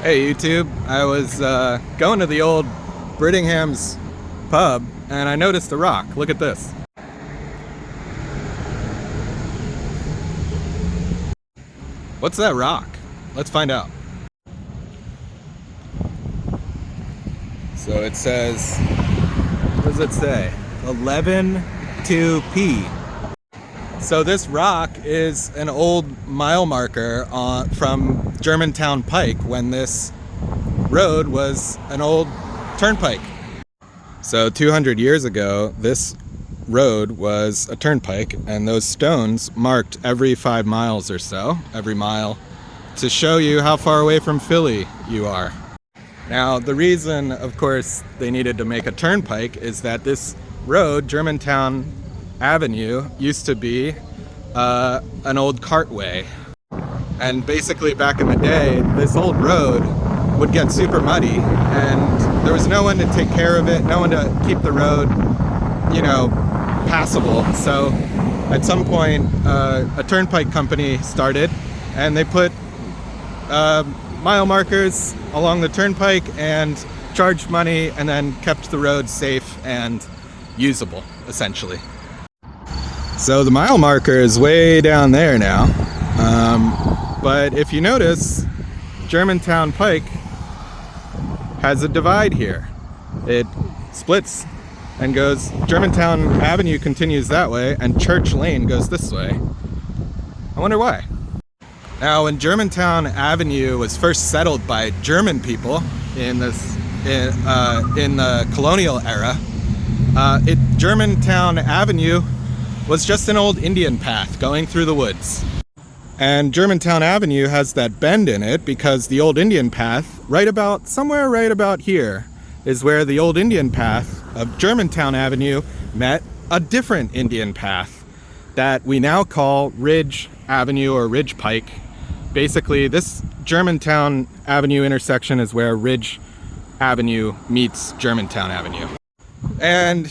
Hey YouTube, I was going to the old Brittingham's pub and I noticed a rock. Look at this. What's that rock? Let's find out. So it says, what does it say? 11-2P. So this rock is an old mile marker from Germantown Pike when this road was an old turnpike. So 200 years ago, this road was a turnpike, and those stones marked every 5 miles or so, every mile, to show you how far away from Philly you are. Now, the reason, of course, they needed to make a turnpike is that this road, Germantown Avenue, used to be an old cartway. And basically back in the day, this old road would get super muddy and there was no one to take care of it, no one to keep the road, passable. So at some point, a turnpike company started and they put mile markers along the turnpike and charged money and then kept the road safe and usable, essentially. So the mile marker is way down there now, but if you notice, Germantown Pike has a divide here. It splits and goes, Germantown Avenue continues that way and Church Lane goes this way. I wonder why. Now, when Germantown Avenue was first settled by German people in the colonial era, Germantown Avenue was just an old Indian path going through the woods. And Germantown Avenue has that bend in it because the old Indian path, somewhere right about here, is where the old Indian path of Germantown Avenue met a different Indian path that we now call Ridge Avenue or Ridge Pike. Basically, this Germantown Avenue intersection is where Ridge Avenue meets Germantown Avenue. And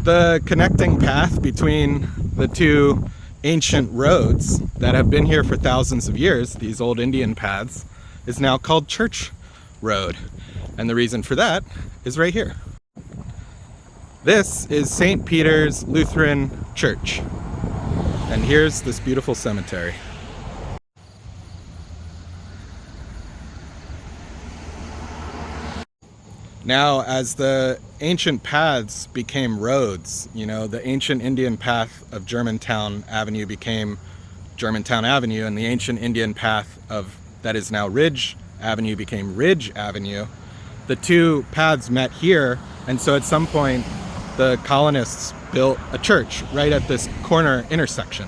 the connecting path between the two ancient roads that have been here for thousands of years, these old Indian paths, is now called Church Road. And the reason for that is right here. This is St. Peter's Lutheran Church. And here's this beautiful cemetery. Now, as the ancient paths became roads, the ancient Indian path of Germantown Avenue became Germantown Avenue, and the ancient Indian path that is now Ridge Avenue became Ridge Avenue. The two paths met here, and so at some point, the colonists built a church right at this corner intersection.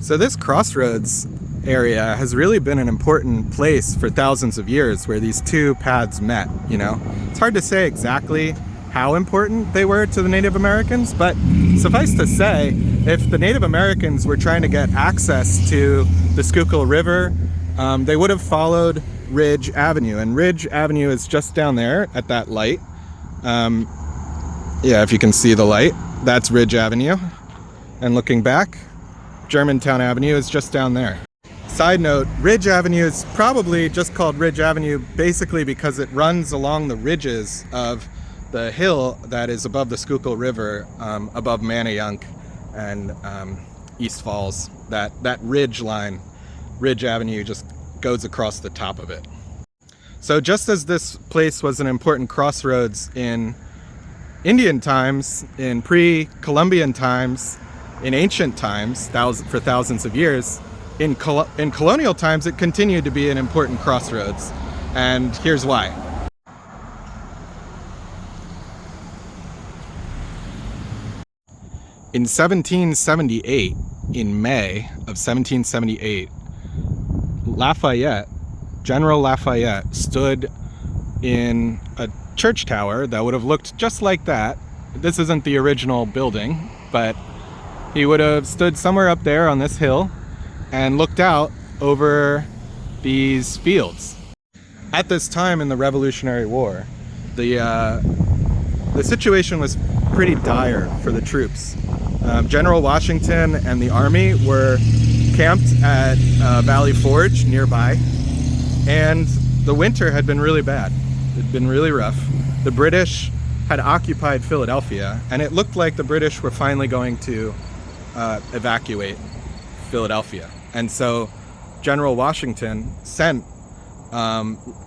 So this crossroads area has really been an important place for thousands of years where these two paths met, It's hard to say exactly how important they were to the Native Americans, but suffice to say, if the Native Americans were trying to get access to the Schuylkill River, they would have followed Ridge Avenue, and Ridge Avenue is just down there at that light. If you can see the light, that's Ridge Avenue. And looking back, Germantown Avenue is just down there. Side note, Ridge Avenue is probably just called Ridge Avenue basically because it runs along the ridges of the hill that is above the Schuylkill River, above Manayunk and East Falls. That ridge line, Ridge Avenue, just goes across the top of it. So just as this place was an important crossroads in Indian times, in pre-Columbian times, in ancient times, for thousands of years, in colonial times, it continued to be an important crossroads, and here's why. In 1778, in May of 1778, General Lafayette stood in a church tower that would have looked just like that. This isn't the original building, but he would have stood somewhere up there on this hill and looked out over these fields. At this time in the Revolutionary War, the situation was pretty dire for the troops. General Washington and the army were camped at Valley Forge nearby, and the winter had been really bad. It had been really rough. The British had occupied Philadelphia, and it looked like the British were finally going to evacuate Philadelphia. And so General Washington sent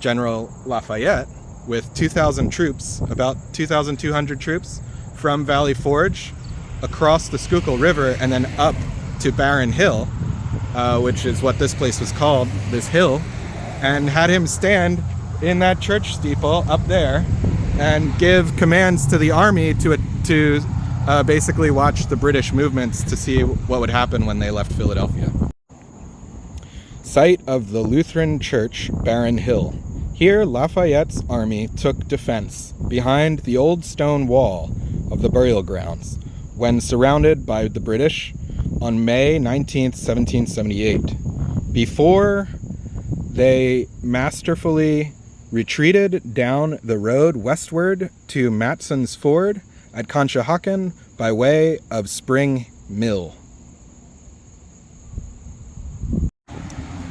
General Lafayette with 2,000 troops, about 2,200 troops, from Valley Forge across the Schuylkill River and then up to Barren Hill, which is what this place was called, this hill, and had him stand in that church steeple up there and give commands to the army to basically watch the British movements to see what would happen when they left Philadelphia. Site of the Lutheran Church, Barren Hill. Here, Lafayette's army took defense behind the old stone wall of the burial grounds when surrounded by the British on May 19th, 1778. Before they masterfully retreated down the road westward to Matson's Ford at Conshohocken by way of Spring Mill.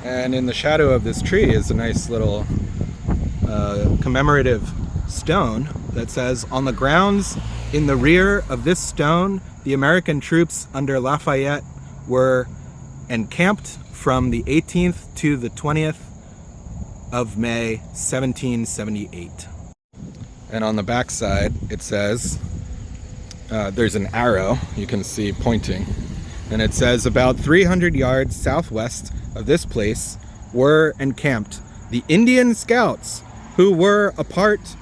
And in the shadow of this tree is a nice little commemorative stone that says, "On the grounds in the rear of this stone, the American troops under Lafayette were encamped from the 18th to the 20th of May, 1778. And on the back side, it says, there's an arrow you can see pointing, and it says, about 300 yards southwest of this place were encamped the Indian Scouts, who were a part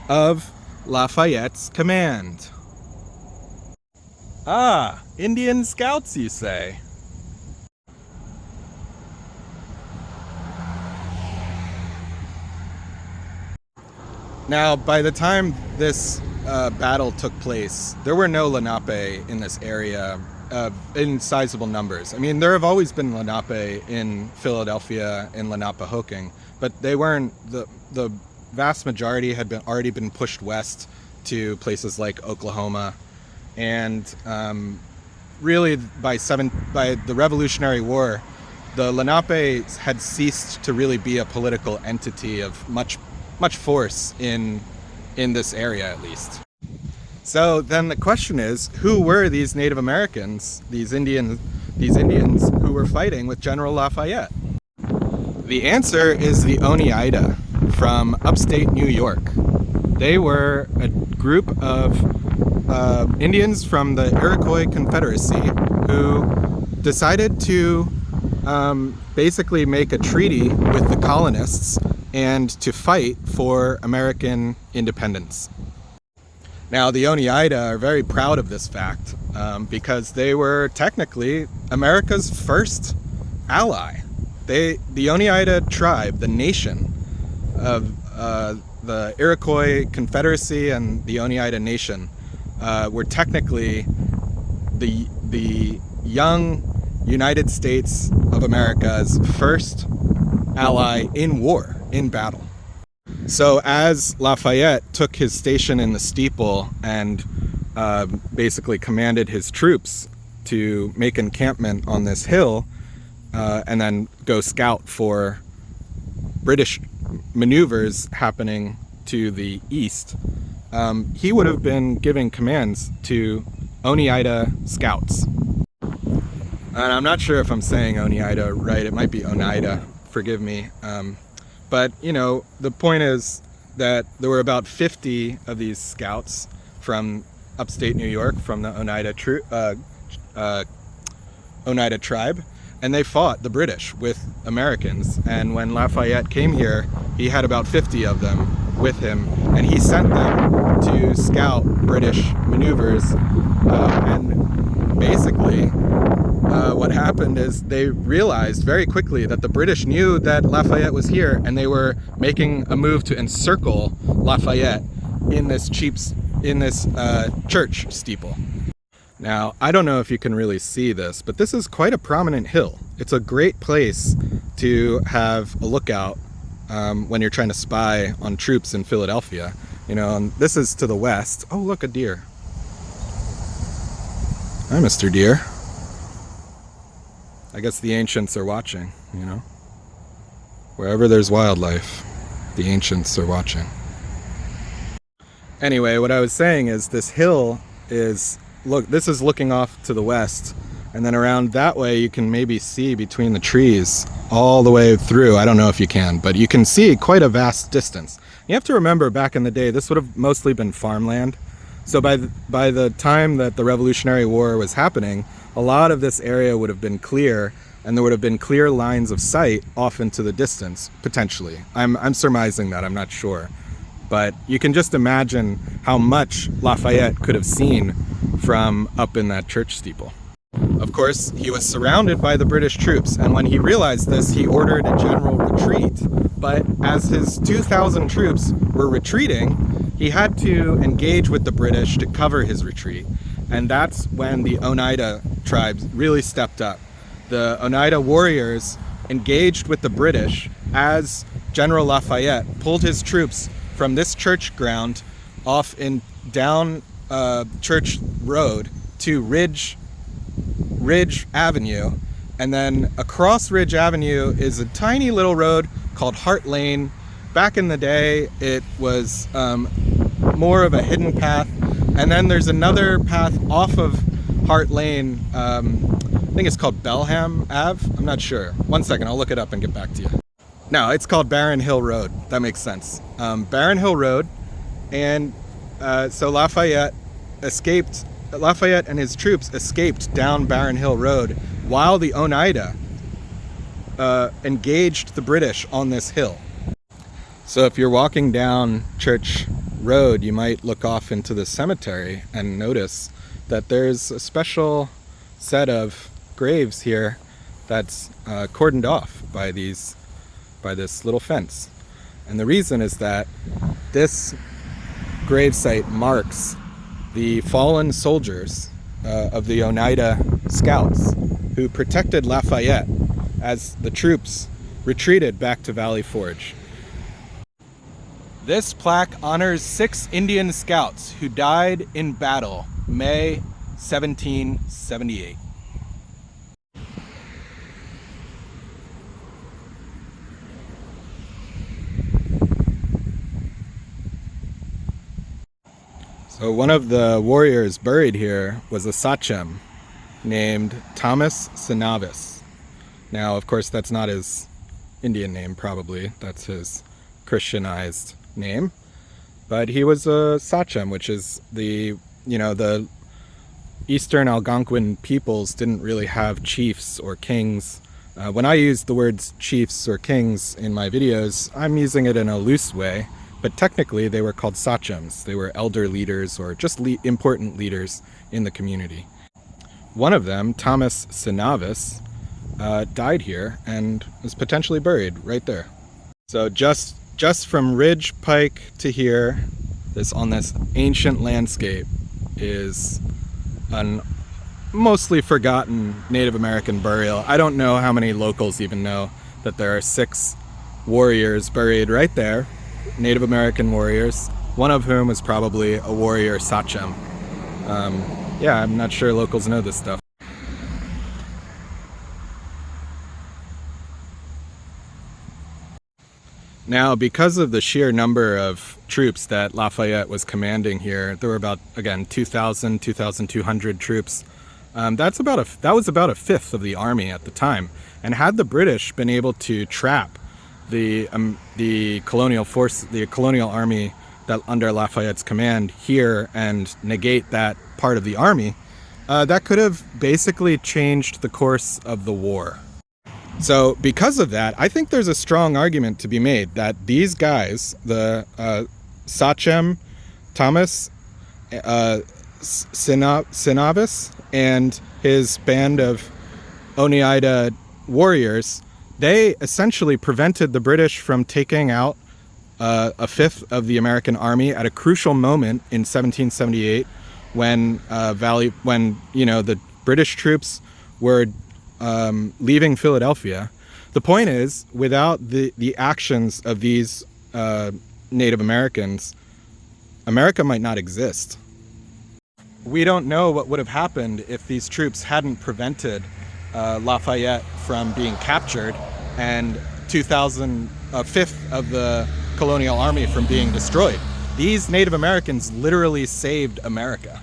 of Lafayette's command. Ah, Indian Scouts, you say? Now, by the time this battle took place, there were no Lenape in this area in sizable numbers. I mean, there have always been Lenape in Philadelphia and Lenapehoking, but they weren't, the vast majority had already been pushed west to places like Oklahoma. And really, by the Revolutionary War, the Lenape had ceased to really be a political entity of much force in this area, at least. So then the question is, who were these Native Americans, these Indians who were fighting with General Lafayette? The answer is the Oneida from upstate New York. They were a group of Indians from the Iroquois Confederacy who decided to basically make a treaty with the colonists and to fight for American independence. Now, the Oneida are very proud of this fact because they were technically America's first ally. The Oneida tribe, the nation of the Iroquois Confederacy and the Oneida Nation, were technically the young United States of America's first ally in war, in battle. So as Lafayette took his station in the steeple and basically commanded his troops to make encampment on this hill and then go scout for British maneuvers happening to the east, he would have been giving commands to Oneida scouts. And I'm not sure if I'm saying Oneida right. It might be Oneida. Forgive me. But, you know, the point is that there were about 50 of these scouts from upstate New York, from the Oneida tribe, and they fought the British with Americans. And when Lafayette came here, he had about 50 of them with him, and he sent them to scout British maneuvers. And basically, what happened is they realized very quickly that the British knew that Lafayette was here, and they were making a move to encircle Lafayette in this church steeple. Now, I don't know if you can really see this, but this is quite a prominent hill. It's a great place to have a lookout when you're trying to spy on troops in Philadelphia. You know, and this is to the west. Oh, look, a deer. Hi, Mr. Deer. I guess the ancients are watching, you know, wherever there's wildlife. The ancients are watching. Anyway, what I was saying is this hill is, look, this is looking off to the west, and then around that way you can maybe see between the trees all the way through. I don't know if you can, but you can see quite a vast distance. You have to remember, back in the day, this would have mostly been farmland. So by the time that the Revolutionary War was happening, a lot of this area would have been clear, and there would have been clear lines of sight off into the distance, potentially. I'm surmising that, I'm not sure. But you can just imagine how much Lafayette could have seen from up in that church steeple. Of course, he was surrounded by the British troops, and when he realized this, he ordered a general retreat. But as his 2,000 troops were retreating, he had to engage with the British to cover his retreat. And that's when the Oneida tribes really stepped up. The Oneida warriors engaged with the British as General Lafayette pulled his troops from this church ground off in down Church Road to Ridge Avenue, and then across Ridge Avenue is a tiny little road called Hart Lane. Back in the day, it was more of a hidden path, and then there's another path off of Hart Lane. I think it's called Belham Ave. I'm not sure. One second, I'll look it up and get back to you. No, it's called Barron Hill Road. That makes sense. Barron Hill Road, and so Lafayette and his troops escaped down Barron Hill Road while the Oneida engaged the British on this hill. So if you're walking down Church Road, you might look off into the cemetery and notice that there's a special set of graves here that's cordoned off by this little fence. And the reason is that this gravesite marks the fallen soldiers of the Oneida Scouts who protected Lafayette as the troops retreated back to Valley Forge. This plaque honors 6 Indian scouts who died in battle, May 1778. So one of the warriors buried here was a sachem named Thomas Sinavis. Now, of course, that's not his Indian name, probably. That's his Christianized name. But he was a sachem, which is the Eastern Algonquin peoples didn't really have chiefs or kings. When I use the words chiefs or kings in my videos, I'm using it in a loose way. But technically, they were called sachems. They were elder leaders or just important leaders in the community. One of them, Thomas Sinavis, died here and was potentially buried right there. So just from Ridge Pike to here, on this ancient landscape, is an mostly forgotten Native American burial. I don't know how many locals even know that there are 6 warriors buried right there. Native American warriors, one of whom was probably a warrior sachem. Yeah, I'm not sure locals know this stuff. Now, because of the sheer number of troops that Lafayette was commanding here, there were about, again, 2,000, 2,200 troops. That was about a fifth of the army at the time. And had the British been able to trap the colonial army that under Lafayette's command here and negate that part of the army, that could have basically changed the course of the war. So because of that, I think there's a strong argument to be made that these guys, the sachem Thomas Sinavis and his band of Oneida warriors, they essentially prevented the British from taking out a fifth of the American army at a crucial moment in 1778 when the British troops were leaving Philadelphia. The point is, without the actions of these Native Americans, America might not exist. We don't know what would have happened if these troops hadn't prevented Lafayette from being captured and a fifth of the colonial army from being destroyed. These Native Americans literally saved America.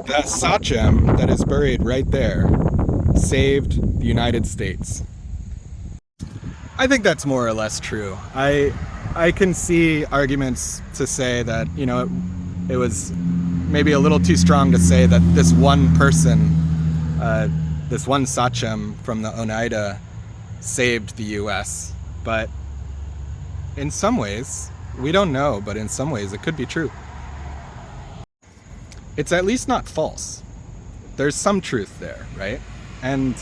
That sachem that is buried right there saved the United States. I think that's more or less true. I can see arguments to say that, you know, it was maybe a little too strong to say that this one person, this one sachem from the Oneida saved the US. But in some ways, we don't know, but in some ways it could be true. It's at least not false. There's some truth there, right? And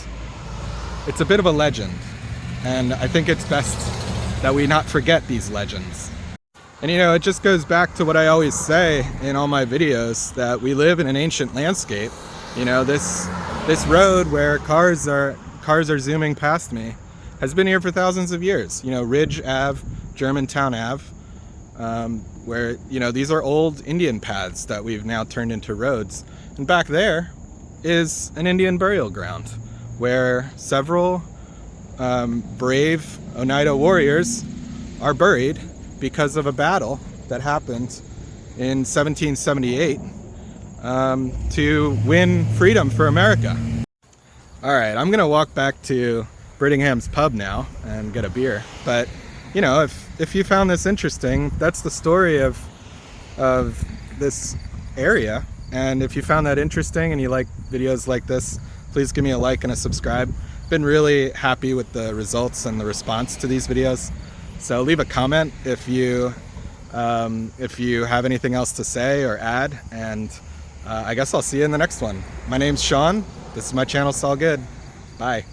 it's a bit of a legend. And I think it's best that we not forget these legends. And you know, it just goes back to what I always say in all my videos, that we live in an ancient landscape. You know, this road where cars are zooming past me has been here for thousands of years. You know, Ridge Ave, Germantown Ave, where, you know, these are old Indian paths that we've now turned into roads. And back there is an Indian burial ground where several brave Oneida warriors are buried because of a battle that happened in 1778 to win freedom for America. All right, I'm gonna walk back to Brittingham's pub now and get a beer. But you know, if you found this interesting, that's the story of this area. And if you found that interesting and you like videos like this, please give me a like and a subscribe. Been really happy with the results and the response to these videos. So leave a comment if you have anything else to say or add, and I guess I'll see you in the next one. My name's Sean. This is my channel, It's All Good. Bye.